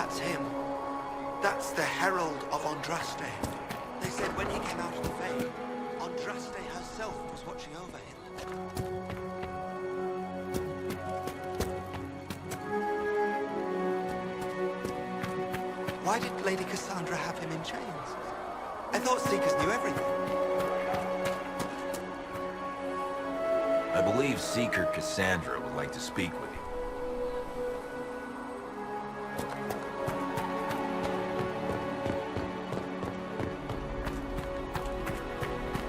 That's him. That's the Herald of Andraste. They said when he came out of the veil, Andraste herself was watching over him. Why did Lady Cassandra have him in chains? I thought Seekers knew everything. I believe Seeker Cassandra would like to speak with you.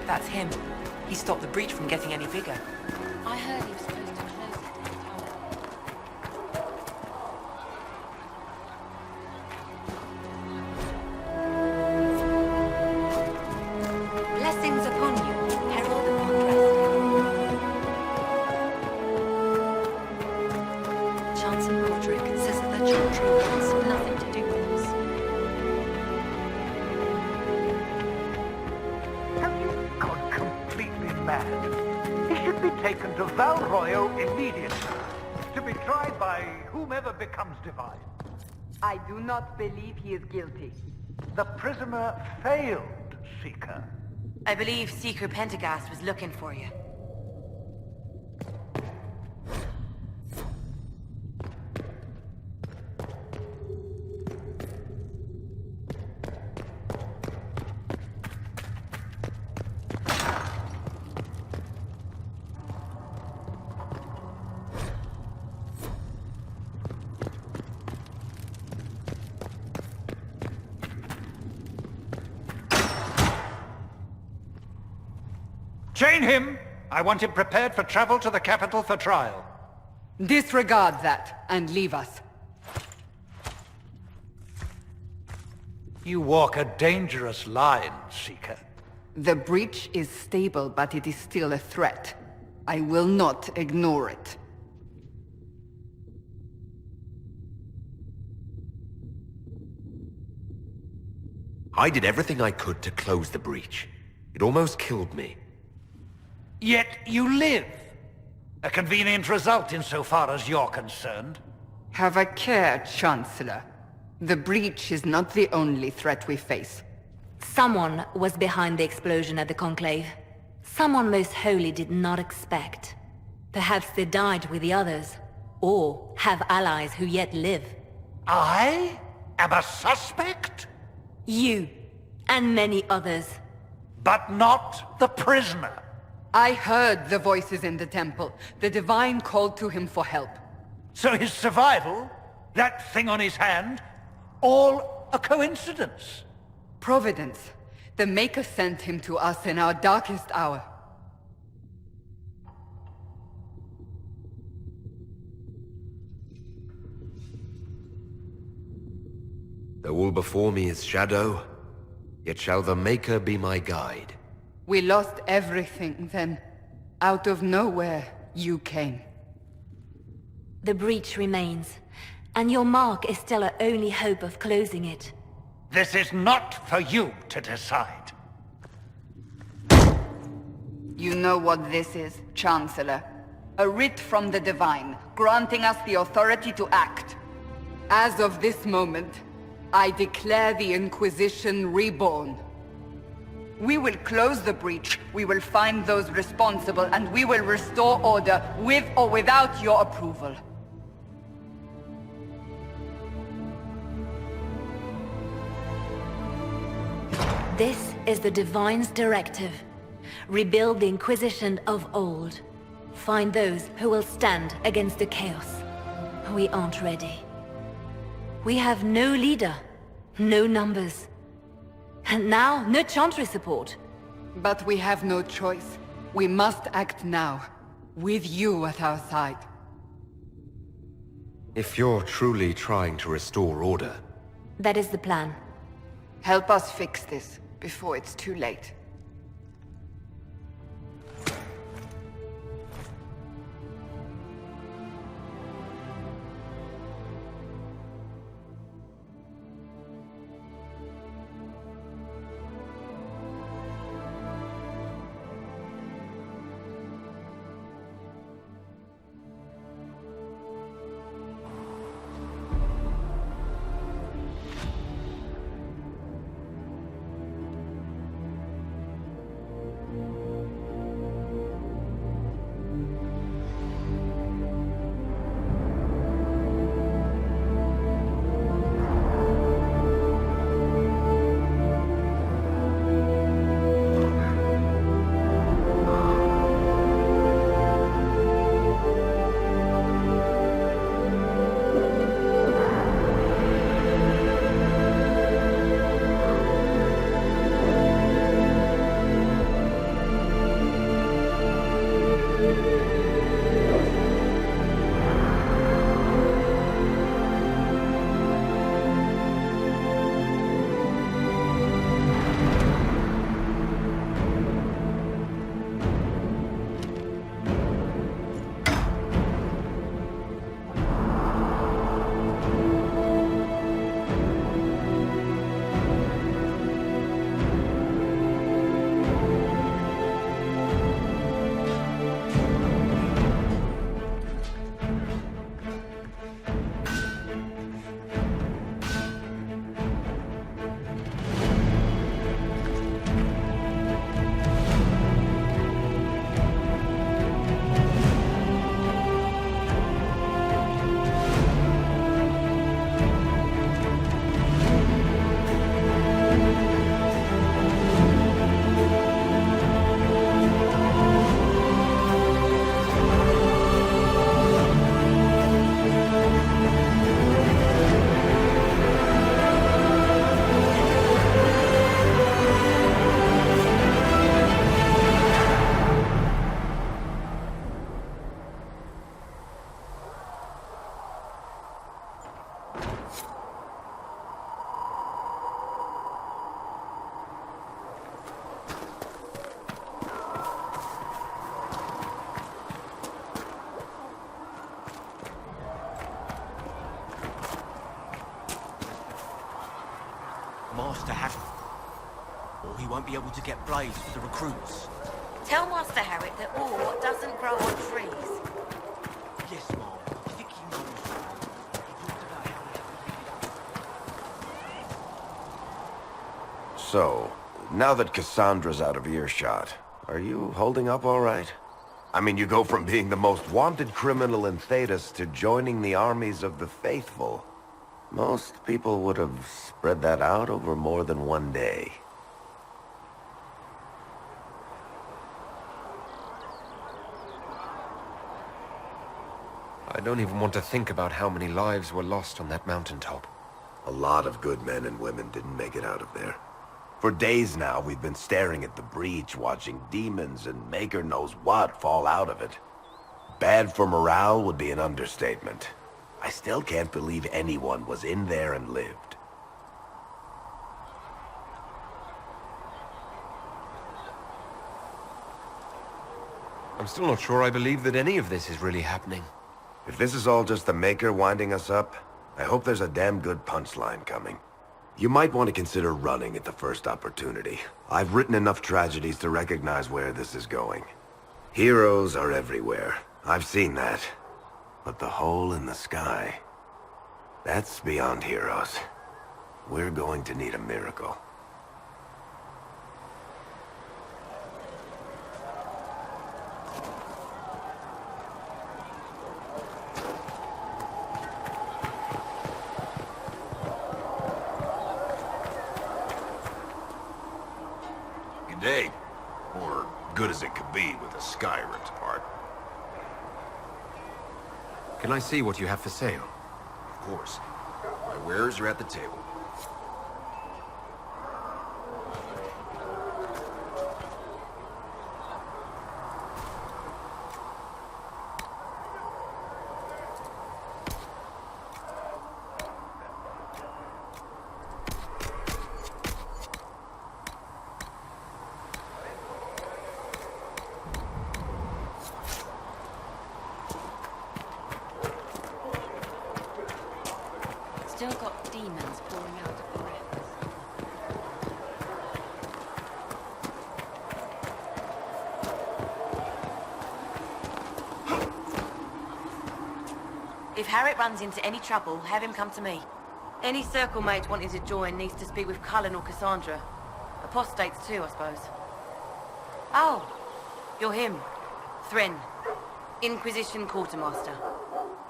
That's him. He stopped the breach from getting any bigger. I heard he was supposed to close it this time. Blessings upon you, Herald of Andraste. Chancellor Roderick says that the Chantry wants nothing to do with us. Have you gone completely mad? He should be taken to Val Royo immediately, to be tried by whomever becomes divine. I do not believe he is guilty. The prisoner failed, Seeker. I believe Seeker Pentagast was looking for you. Chain him! I want him prepared for travel to the capital for trial. Disregard that and leave us. You walk a dangerous line, Seeker. The breach is stable, but it is still a threat. I will not ignore it. I did everything I could to close the breach. It almost killed me. Yet you live. A convenient result insofar as you're concerned. Have a care, Chancellor. The breach is not the only threat we face. Someone was behind the explosion at the Conclave. Someone Most Holy did not expect. Perhaps they died with the others, or have allies who yet live. I am a suspect? You, and many others. But not the prisoner. I heard the voices in the temple. The Divine called to him for help. So his survival, that thing on his hand, all a coincidence. Providence. The Maker sent him to us in our darkest hour. Though all before me is shadow, yet shall the Maker be my guide. We lost everything then. Out of nowhere, you came. The breach remains, and your mark is still our only hope of closing it. This is not for you to decide. You know what this is, Chancellor. A writ from the Divine, granting us the authority to act. As of this moment, I declare the Inquisition reborn. We will close the breach, we will find those responsible, and we will restore order, with or without your approval. This is the Divine's directive. Rebuild the Inquisition of old. Find those who will stand against the chaos. We aren't ready. We have no leader, no numbers. And now, no Chantry support. But we have no choice. We must act now, with you at our side. If you're truly trying to restore order, That is the plan. Help us fix this, before it's too late. to have him. Or he won't be able to get blades for the recruits. Tell Master Harriet that ore doesn't grow on trees. Yes, Mom. I think he knows. He talked about how we have to pick it up. So, now that Cassandra's out of earshot, are you holding up all right? I mean, you go from being the most wanted criminal in Thedas to joining the armies of the faithful. Most people would have spread that out over more than one day. I don't even want to think about how many lives were lost on that mountaintop. A lot of good men and women didn't make it out of there. For days now, we've been staring at the breach, watching demons and Maker knows what fall out of it. Bad for morale would be an understatement. I still can't believe anyone was in there and lived. I'm still not sure I believe that any of this is really happening. If this is all just the Maker winding us up, I hope there's a damn good punchline coming. You might want to consider running at the first opportunity. I've written enough tragedies to recognize where this is going. Heroes are everywhere. I've seen that. But the hole in the sky... that's beyond heroes. We're going to need a miracle. Day, or good as it could be with the sky ripped apart. Can I see what you have for sale? Of course. My wares are at the table. Still got demons pouring out of the rifts. If Harriet runs into any trouble, have him come to me. Any circle mate wanting to join needs to speak with Cullen or Cassandra. Apostates too, I suppose. Oh, you're him. Thren. Inquisition Quartermaster.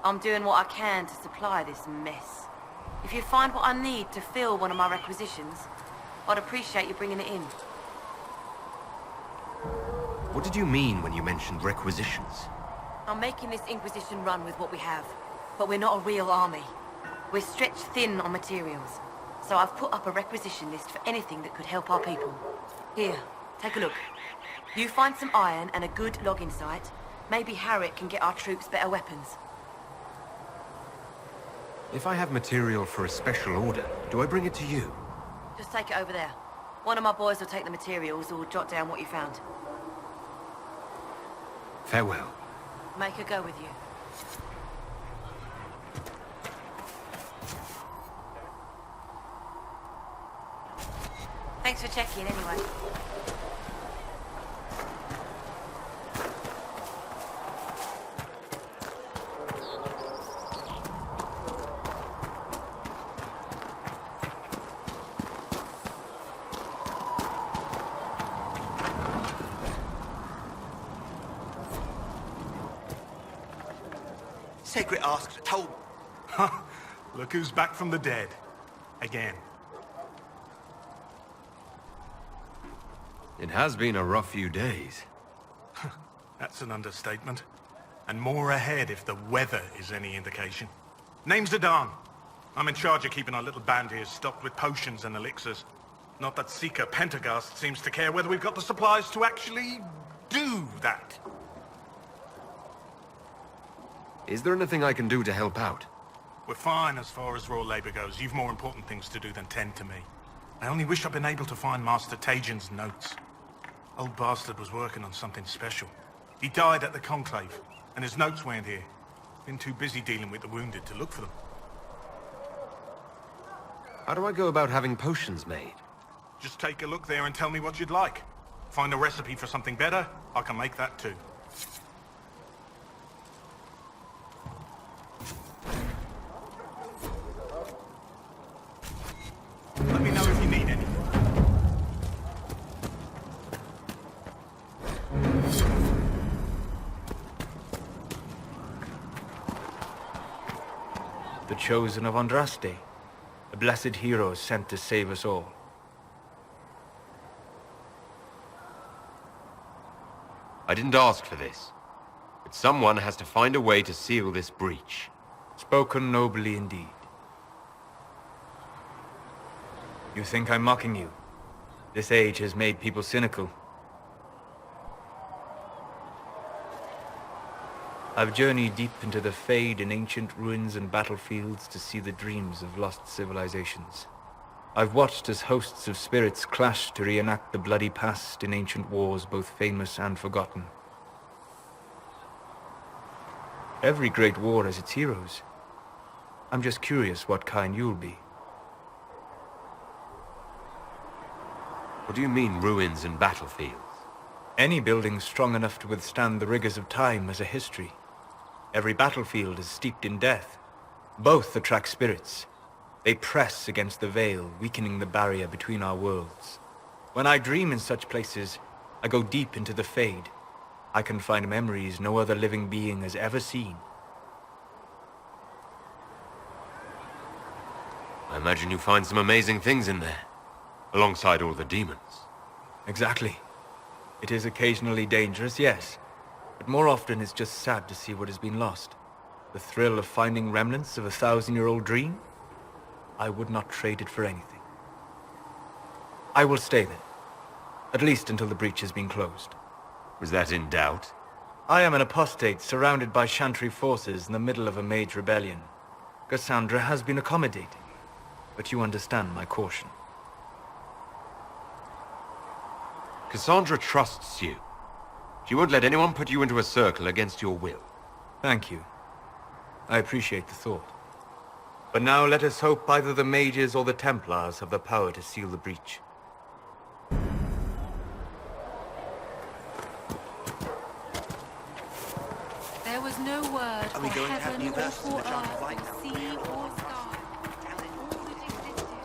I'm doing what I can to supply this mess. If you find what I need to fill one of my requisitions, I'd appreciate you bringing it in. What did you mean when you mentioned requisitions? I'm making this Inquisition run with what we have, but we're not a real army. We're stretched thin on materials, so I've put up a requisition list for anything that could help our people. Here, take a look. You find some iron and a good logging site, maybe Harriet can get our troops better weapons. If I have material for a special order, do I bring it to you? Just take it over there. One of my boys will take the materials or jot down what you found. Farewell. Make her go with you. Thanks for checking anyway. Secret asked, told... Look who's back from the dead. Again. It has been a rough few days. That's an understatement. And more ahead if the weather is any indication. Name's Adan. I'm in charge of keeping our little band here stocked with potions and elixirs. Not that Seeker Pentagast seems to care whether we've got the supplies to actually do that. Is there anything I can do to help out? We're fine as far as raw labor goes. You've more important things to do than tend to me. I only wish I'd been able to find Master Tajin's notes. Old bastard was working on something special. He died at the Conclave, and his notes weren't here. Been too busy dealing with the wounded to look for them. How do I go about having potions made? Just take a look there and tell me what you'd like. Find a recipe for something better, I can make that too. Let me know if you need anything. The chosen of Andraste, a blessed hero sent to save us all. I didn't ask for this, but someone has to find a way to seal this breach. Spoken nobly indeed. You think I'm mocking you? This age has made people cynical. I've journeyed deep into the Fade in ancient ruins and battlefields to see the dreams of lost civilizations. I've watched as hosts of spirits clash to reenact the bloody past in ancient wars both famous and forgotten. Every great war has its heroes. I'm just curious what kind you'll be. What do you mean, ruins and battlefields? Any building strong enough to withstand the rigors of time has a history. Every battlefield is steeped in death. Both attract spirits. They press against the veil, weakening the barrier between our worlds. When I dream in such places, I go deep into the Fade. I can find memories no other living being has ever seen. I imagine you find some amazing things in there, alongside all the demons. Exactly. It is occasionally dangerous, yes. But more often it's just sad to see what has been lost. The thrill of finding remnants of a 1,000-year-old dream? I would not trade it for anything. I will stay then. At least until the breach has been closed. Was that in doubt? I am an apostate surrounded by Chantry forces in the middle of a mage rebellion. Cassandra has been accommodating, but you understand my caution. Cassandra trusts you. She won't let anyone put you into a circle against your will. Thank you. I appreciate the thought. But now let us hope either the mages or the Templars have the power to seal the breach. There was no word Are we for going to have heaven new or verses in for the Charm of earth Light or now? sea or sky. All that existed was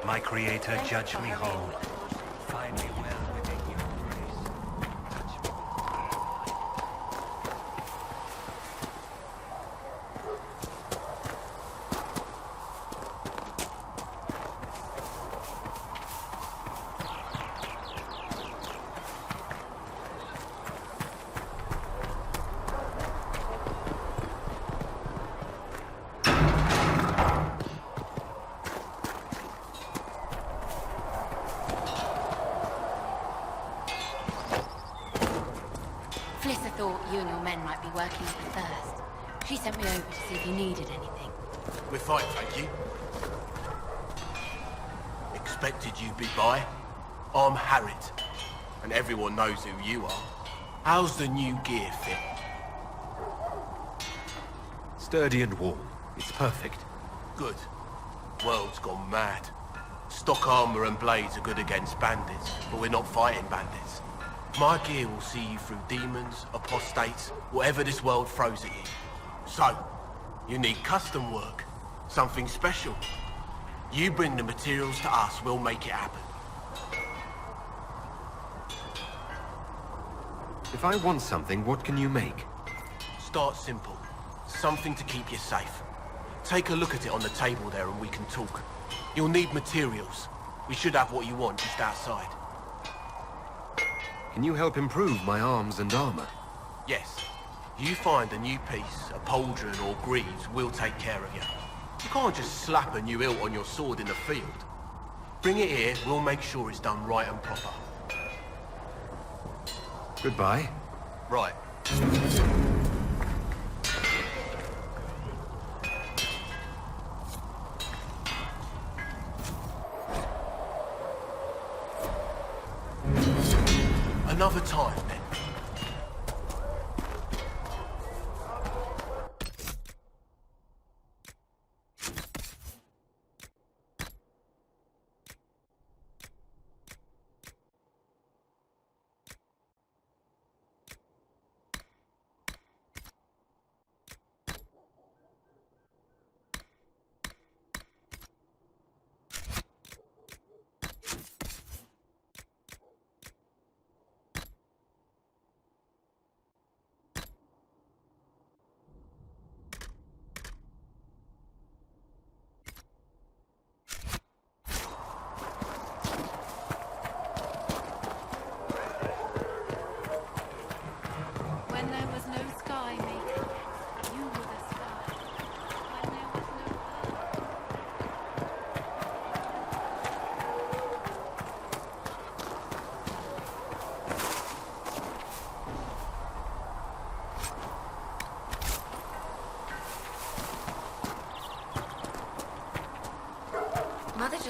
My creator, judge me whole. Find me well within your grace. Touch me. Flissa thought you and your men might be working with her first. She sent me over to see if you needed anything. We're fine, thank you. Expected you'd be by. I'm Harriet, and everyone knows who you are. How's the new gear fit? Sturdy and warm. It's perfect. Good. World's gone mad. Stock armor and blades are good against bandits, but we're not fighting bandits. My gear will see you through demons, apostates, whatever this world throws at you. So, you need custom work. Something special. You bring the materials to us, we'll make it happen. If I want something, what can you make? Start simple. Something to keep you safe. Take a look at it on the table there and we can talk. You'll need materials. We should have what you want just outside. Can you help improve my arms and armor? Yes. You find a new piece, a pauldron or greaves, we'll take care of you. You can't just slap a new hilt on your sword in the field. Bring it here, we'll make sure it's done right and proper. Goodbye. Right. Another time, then.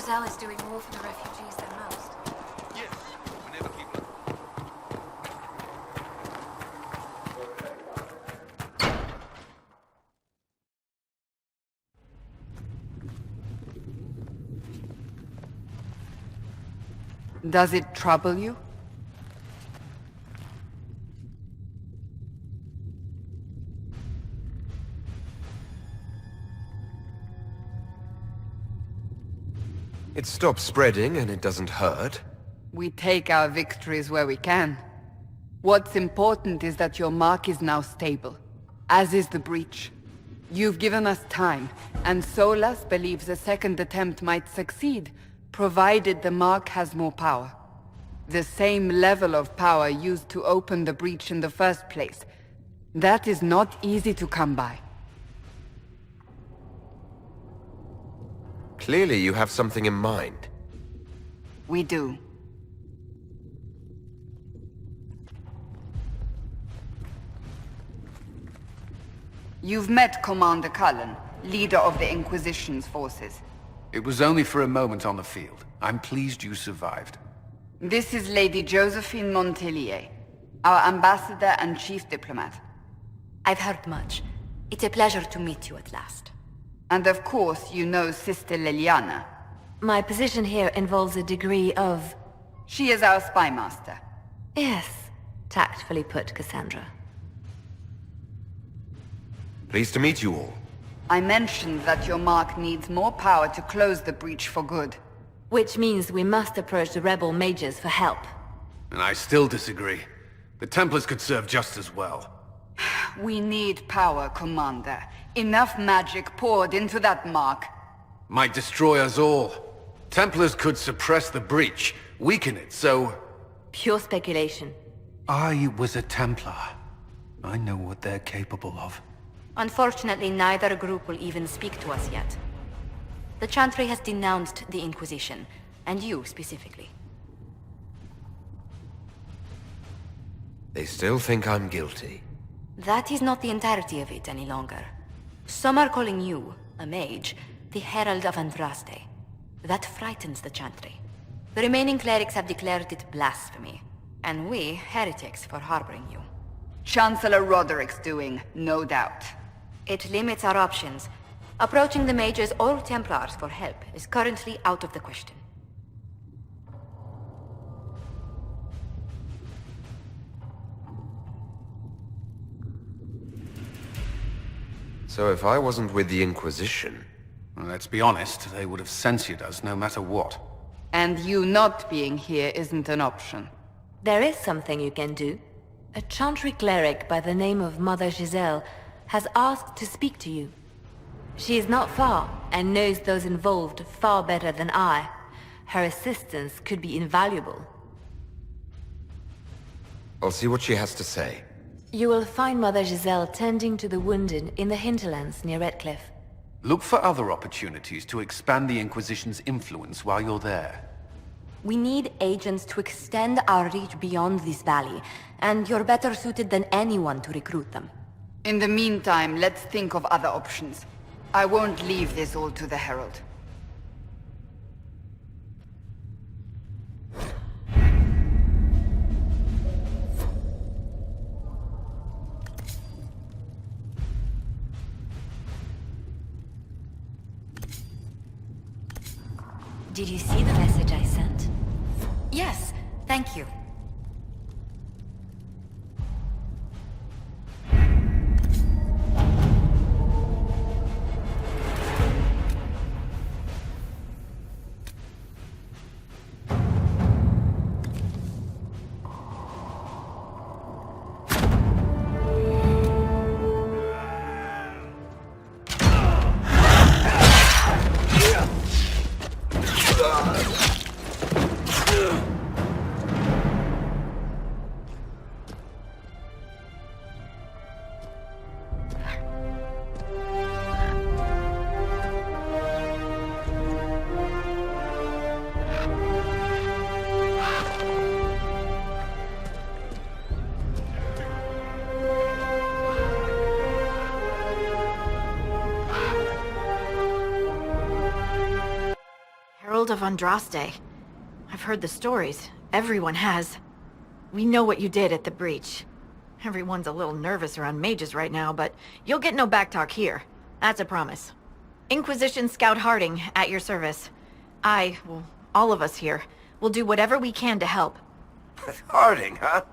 Giselle is doing more for the refugees than most. Yes, whenever people... Does it trouble you? It stops spreading and it doesn't hurt. We take our victories where we can. What's important is that your mark is now stable, as is the breach. You've given us time, and Solas believes a second attempt might succeed, provided the mark has more power. The same level of power used to open the breach in the first place. That is not easy to come by. Clearly you have something in mind. We do. You've met Commander Cullen, leader of the Inquisition's forces. It was only for a moment on the field. I'm pleased you survived. This is Lady Josephine Montelier, our ambassador and chief diplomat. I've heard much. It's a pleasure to meet you at last. And of course, you know Sister Liliana. My position here involves a degree of... She is our spy master. Yes, tactfully put, Cassandra. Pleased to meet you all. I mentioned that your mark needs more power to close the breach for good. Which means we must approach the rebel mages for help. And I still disagree. The Templars could serve just as well. We need power, Commander. Enough magic poured into that mark. Might destroy us all. Templars could suppress the breach, weaken it, so... Pure speculation. I was a Templar. I know what they're capable of. Unfortunately, neither group will even speak to us yet. The Chantry has denounced the Inquisition, and you specifically. They still think I'm guilty. That is not the entirety of it any longer. Some are calling you, a mage, the Herald of Andraste. That frightens the Chantry. The remaining clerics have declared it blasphemy, and we, heretics, for harboring you. Chancellor Roderick's doing, no doubt. It limits our options. Approaching the mages or Templars for help is currently out of the question. So if I wasn't with the Inquisition... Well, let's be honest, they would have censored us no matter what. And you not being here isn't an option. There is something you can do. A Chantry cleric by the name of Mother Giselle has asked to speak to you. She is not far, and knows those involved far better than I. Her assistance could be invaluable. I'll see what she has to say. You will find Mother Giselle tending to the wounded in the hinterlands near Redcliffe. Look for other opportunities to expand the Inquisition's influence while you're there. We need agents to extend our reach beyond this valley, and you're better suited than anyone to recruit them. In the meantime, let's think of other options. I won't leave this all to the Herald. Did you see the message I sent? Yes, thank you. Herald of Andraste. I've heard the stories. Everyone has. We know what you did at the breach. Everyone's a little nervous around mages right now, but you'll get no backtalk here. That's a promise. Inquisition Scout Harding, at your service. Well, all of us here, will do whatever we can to help. Harding, huh?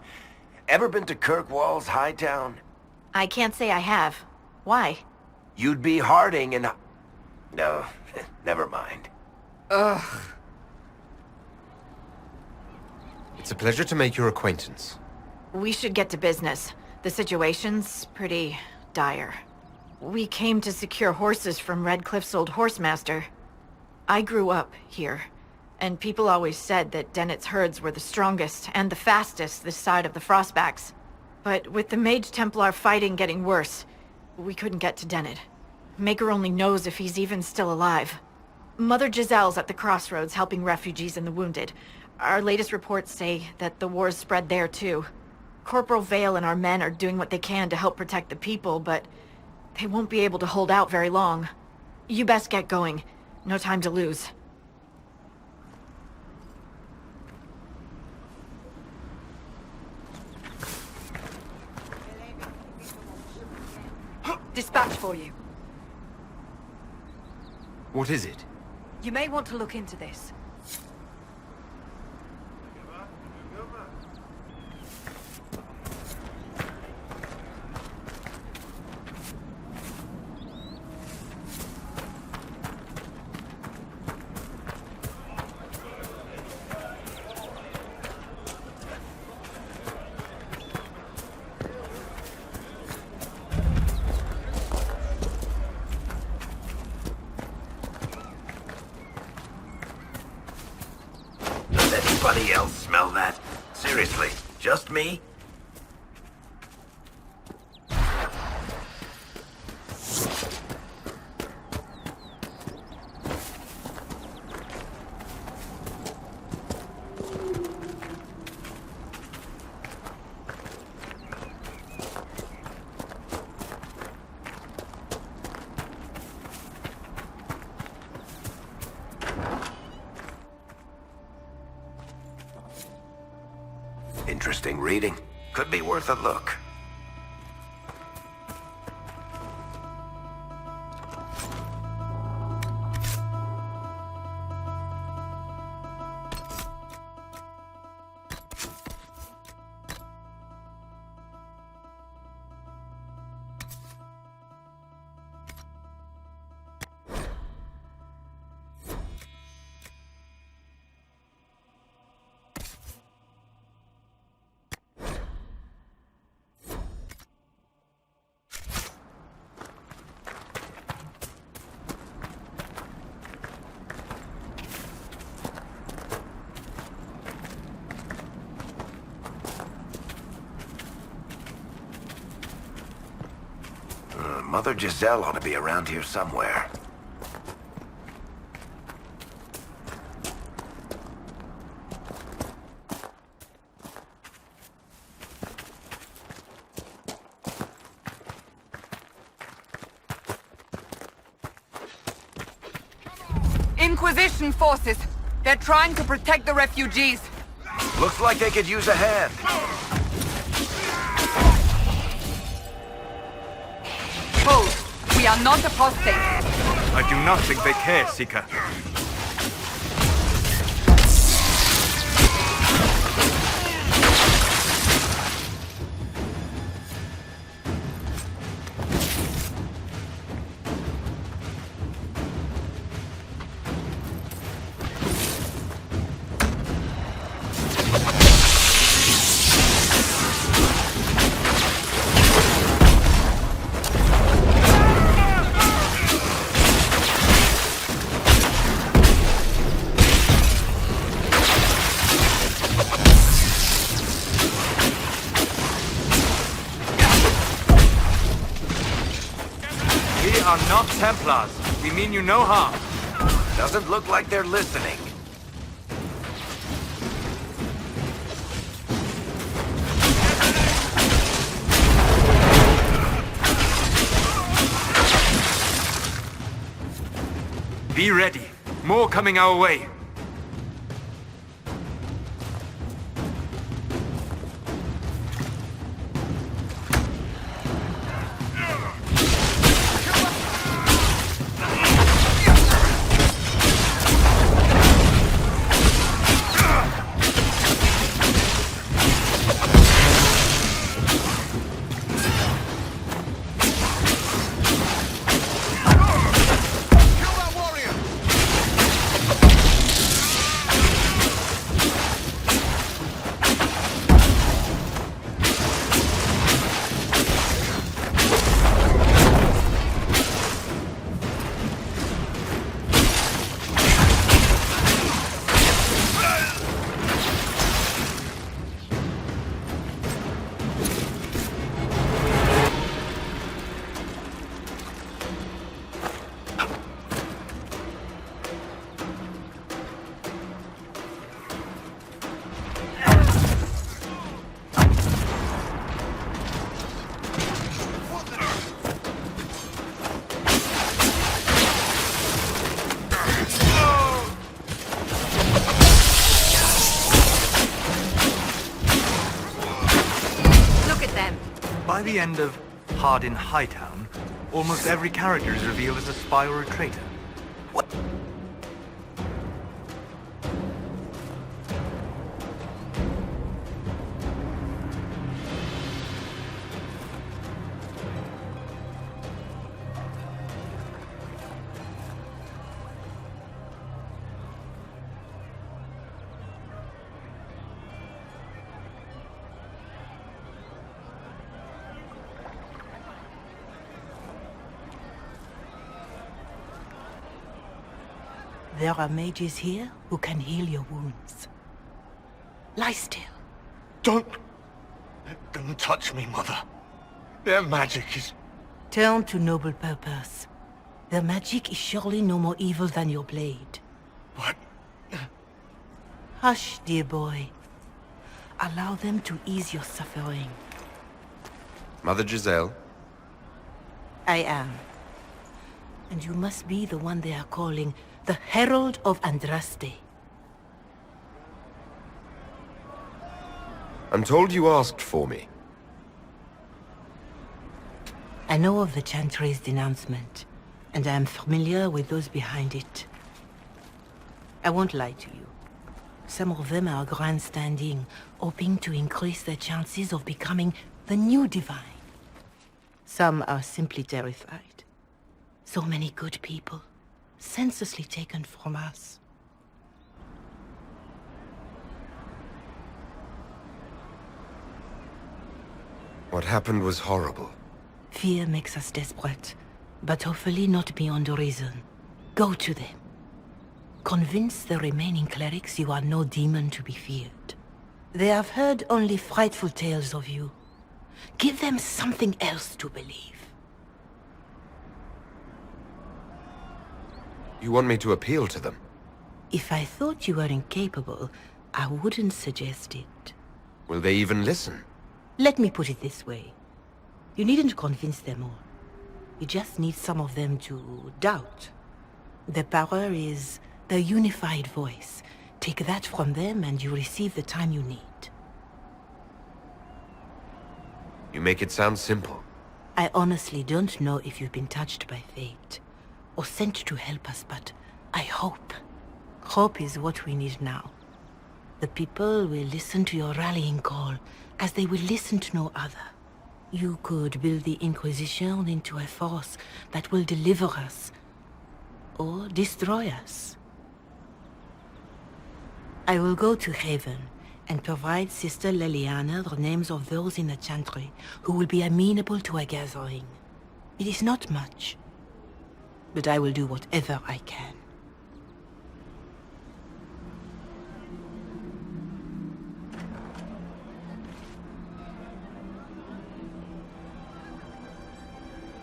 Ever been to Kirkwall's Hightown? I can't say I have. Why? You'd be Harding and... No, never mind. Ugh. It's a pleasure to make your acquaintance. We should get to business. The situation's pretty dire. We came to secure horses from Redcliffe's old horsemaster. I grew up here, and people always said that Dennett's herds were the strongest and the fastest this side of the Frostbacks. But with the Mage Templar fighting getting worse, we couldn't get to Dennett. Maker only knows if he's even still alive. Mother Giselle's at the crossroads helping refugees and the wounded. Our latest reports say that the war's spread there too. Corporal Vale and our men are doing what they can to help protect the people, but they won't be able to hold out very long. You best get going. No time to lose. Dispatch for you. What is it? You may want to look into this. Anybody else smell that? Seriously, just me? Interesting reading. Could be worth a look. Mother Giselle ought to be around here somewhere. Inquisition forces! They're trying to protect the refugees! Looks like they could use a hand. Hold! We are not apostates! I do not think they care, Seeker. We are not Templars. We mean you no harm. Doesn't look like they're listening. Be ready. More coming our way. By the end of Hard in Hightown, almost every character is revealed as a spy or a traitor. What? There are mages here who can heal your wounds. Lie still. Don't let them touch me, Mother. Their magic is... Turn to noble purpose. Their magic is surely no more evil than your blade. What? Hush, dear boy. Allow them to ease your suffering. Mother Giselle? I am. And you must be the one they are calling the Herald of Andraste. I'm told you asked for me. I know of the Chantry's denouncement, and I am familiar with those behind it. I won't lie to you. Some of them are grandstanding, hoping to increase their chances of becoming the new divine. Some are simply terrified. So many good people, senselessly taken from us. What happened was horrible. Fear makes us desperate, but hopefully not beyond reason. Go to them. Convince the remaining clerics you are no demon to be feared. They have heard only frightful tales of you. Give them something else to believe. You want me to appeal to them? If I thought you were incapable, I wouldn't suggest it. Will they even listen? Let me put it this way. You needn't convince them all. You just need some of them to doubt. Their power is their unified voice. Take that from them and you receive the time you need. You make it sound simple. I honestly don't know if you've been touched by fate, or sent to help us, but I hope. Hope is what we need now. The people will listen to your rallying call, as they will listen to no other. You could build the Inquisition into a force that will deliver us, or destroy us. I will go to Haven, and provide Sister Leliana the names of those in the Chantry who will be amenable to a gathering. It is not much, but I will do whatever I can.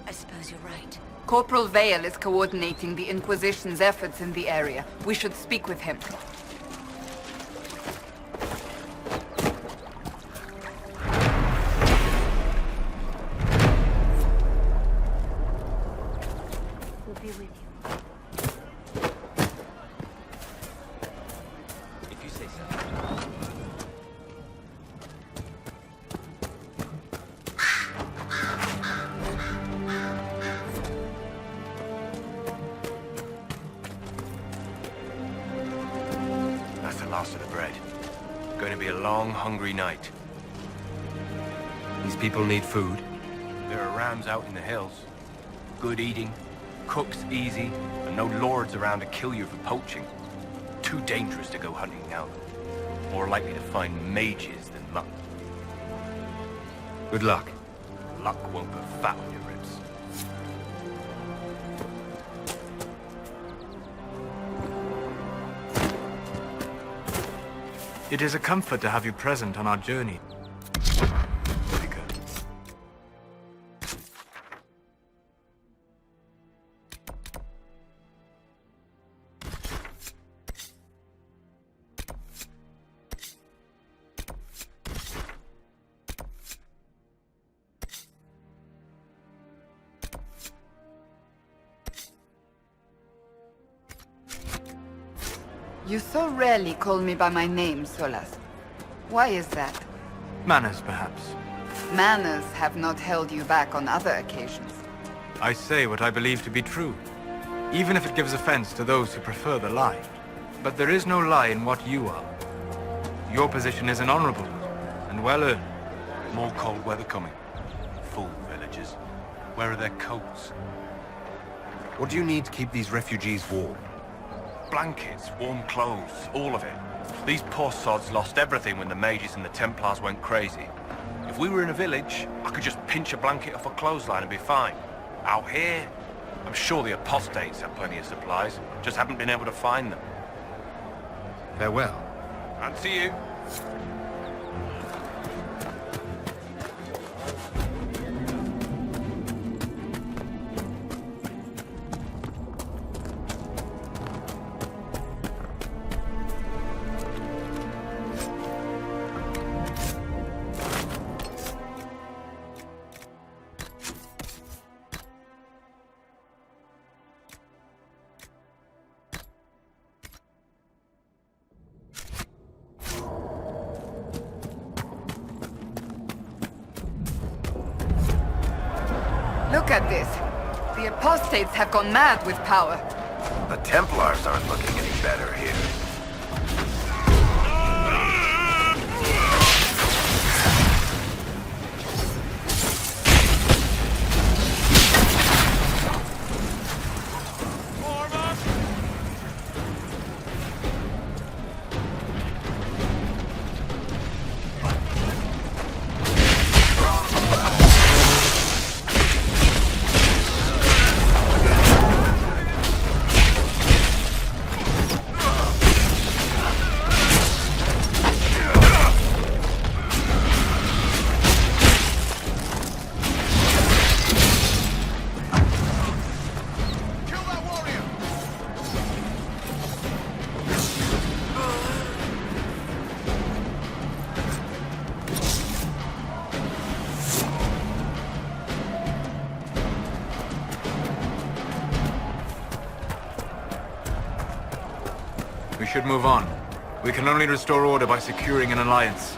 I suppose you're right. Corporal Vale is coordinating the Inquisition's efforts in the area. We should speak with him. We'll be with you. If you say so. That's the last of the bread. Going to be a long, hungry night. These people need food. There are rams out in the hills. Good eating, cooks easy, and no lords around to kill you for poaching. Too dangerous to go hunting now. More likely to find mages than luck. Good luck. Luck won't put fat on your ribs. It is a comfort to have you present on our journey. You so rarely call me by my name, Solas. Why is that? Manners, perhaps. Manners have not held you back on other occasions. I say what I believe to be true, even if it gives offense to those who prefer the lie. But there is no lie in what you are. Your position is an honorable one, and well earned. More cold weather coming. Fool villagers. Where are their coats? What do you need to keep these refugees warm? Blankets, warm clothes, all of it. These poor sods lost everything when the mages and the Templars went crazy. If we were in a village, I could just pinch a blanket off a clothesline and be fine. Out here, I'm sure the apostates have plenty of supplies, just haven't been able to find them. Farewell. And to you. Look at this. The apostates have gone mad with power. The Templars aren't looking any better here. We should move on. We can only restore order by securing an alliance.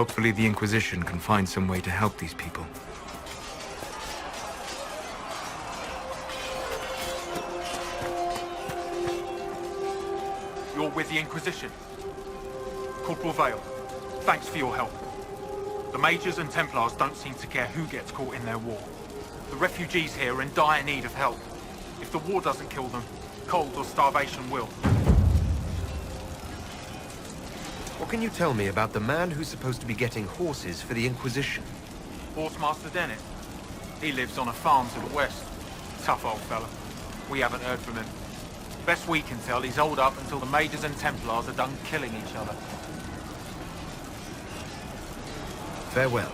Hopefully the Inquisition can find some way to help these people. You're with the Inquisition? Corporal Vale, thanks for your help. The Mages and Templars don't seem to care who gets caught in their war. The refugees here are in dire need of help. If the war doesn't kill them, cold or starvation will. What can you tell me about the man who's supposed to be getting horses for the Inquisition? Horsemaster Dennett. He lives on a farm to the west. Tough old fella. We haven't heard from him. Best we can tell, he's holed up until the Mages and Templars are done killing each other. Farewell.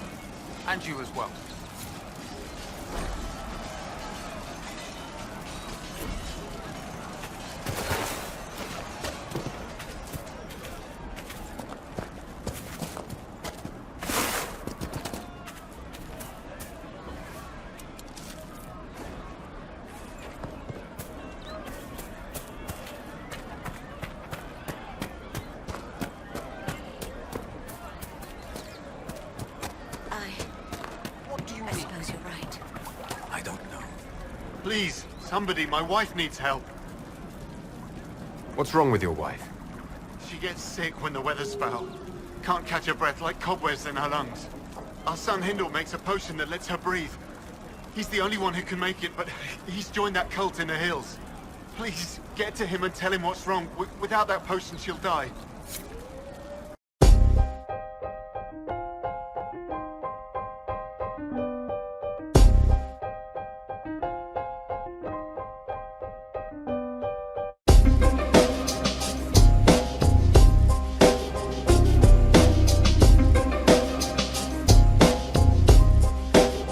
And you as well. Please, somebody, my wife needs help. What's wrong with your wife? She gets sick when the weather's foul. Can't catch her breath like cobwebs in her lungs. Our son Hindle makes a potion that lets her breathe. He's the only one who can make it, but he's joined that cult in the hills. Please, get to him and tell him what's wrong. Without that potion, she'll die.